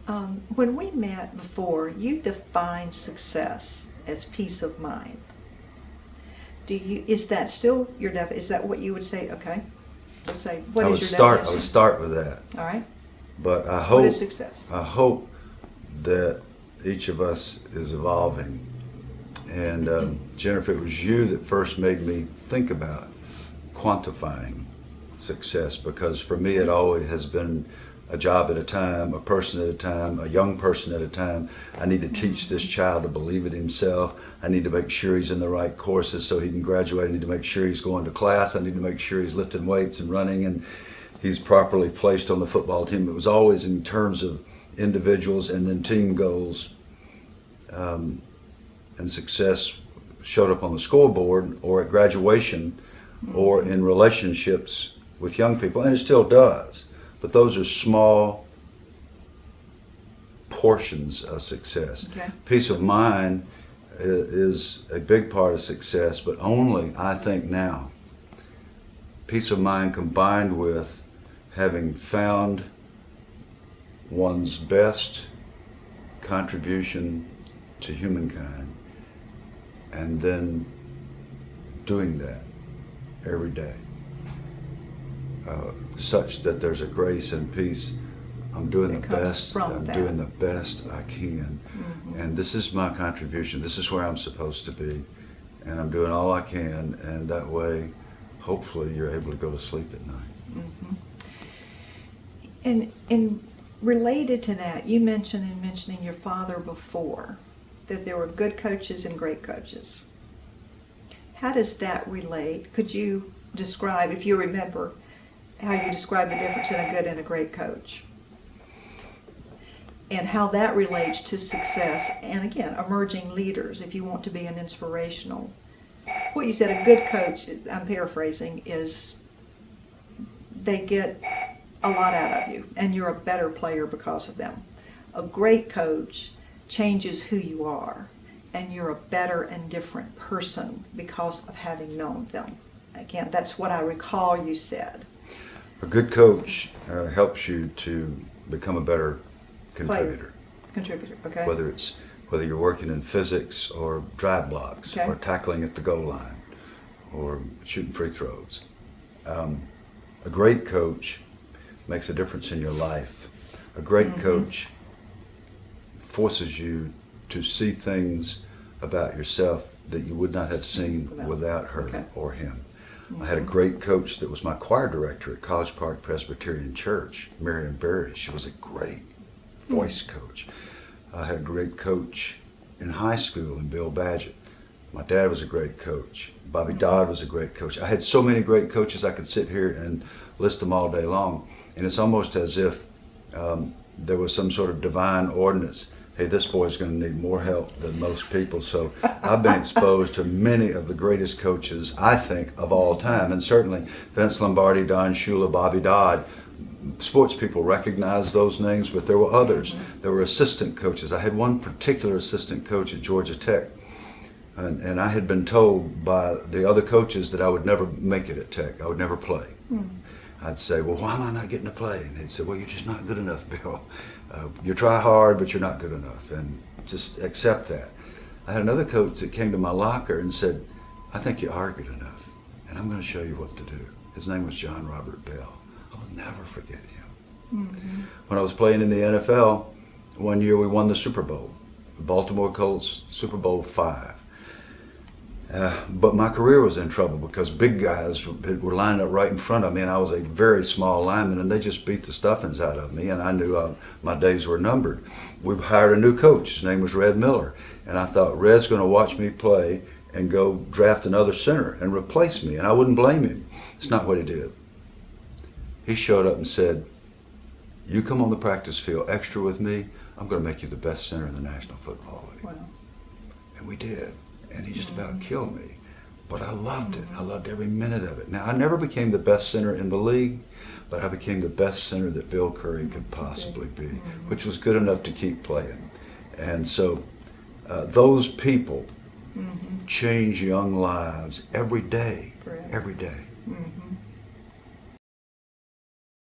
When we met before, you defined success as peace of mind. Is that still your is that what you would say? Okay. Just say, what is your definition? I would start with that. All right. But what is success? I hope that each of us is evolving. And Jennifer, it was you that first made me think about quantifying success, because for me it always has been a job at a time, a person at a time, a young person at a time. I need to teach this child to believe in himself. I need to make sure he's in the right courses so he can graduate. I need to make sure he's going to class. I need to make sure he's lifting weights and running and he's properly placed on the football team. It was always in terms of individuals and then team goals. And success showed up on the scoreboard or at graduation or in relationships with young people, and it still does. But those are small portions of success. Okay. Peace of mind is a big part of success, but only, I think now, peace of mind combined with having found one's best contribution to humankind and then doing that every day. Such that there's a grace and peace. I'm doing the best. I'm doing the best I can. Mm-hmm. And this is my contribution. This is where I'm supposed to be. And I'm doing all I can. And that way, hopefully, you're able to go to sleep at night. Mm-hmm. And related to that, you mentioned in mentioning your father before that there were good coaches and great coaches. How does that relate? Could you describe, if you remember, how you describe the difference in a good and a great coach, and how that relates to success, and again, emerging leaders, if you want to be an inspirational. What you said, a good coach, I'm paraphrasing, is they get a lot out of you, and you're a better player because of them. A great coach changes who you are, and you're a better and different person because of having known them. Again, that's what I recall you said. A good coach helps you to become a better contributor. Contributor, okay. Whether you're working in physics or drive blocks, okay, or tackling at the goal line or shooting free throws. A great coach makes a difference in your life. A great coach forces you to see things about yourself that you would not have seen without her or him. I had a great coach that was my choir director at College Park Presbyterian Church, Marion Berry. She was a great voice coach. I had a great coach in high school in Bill Badgett. My dad was a great coach. Bobby Dodd was a great coach. I had so many great coaches I could sit here and list them all day long. And it's almost as if there was some sort of divine ordinance. Hey, this boy's going to need more help than most people. So I've been exposed to many of the greatest coaches, I think, of all time. And certainly Vince Lombardi, Don Shula, Bobby Dodd. Sports people recognize those names, but there were others. There were assistant coaches. I had one particular assistant coach at Georgia Tech. And I had been told by the other coaches that I would never make it at Tech. I would never play. I'd say, well, why am I not getting to play? And they'd say, well, you're just not good enough, Bill. You try hard, but you're not good enough, and just accept that. I had another coach that came to my locker and said, I think you are good enough, and I'm going to show you what to do. His name was John Robert Bell. I'll never forget him. When I was playing in the NFL, one year we won the Super Bowl, the Baltimore Colts, Superbowl V. But my career was in trouble because big guys were lined up right in front of me, and I was a very small lineman, and they just beat the stuffings out of me, and I knew my days were numbered. We hired a new coach. His name was Red Miller, and I thought, Red's going to watch me play and go draft another center and replace me, and I wouldn't blame him. It's not what he did. He showed up and said, you come on the practice field extra with me, I'm going to make you the best center in the National Football League. Wow. And we did. And he just about killed me. But I loved it. I loved every minute of it. Now, I never became the best center in the league, but I became the best center that Bill Curry could possibly be, which was good enough to keep playing. And so those people change young lives every day, every day.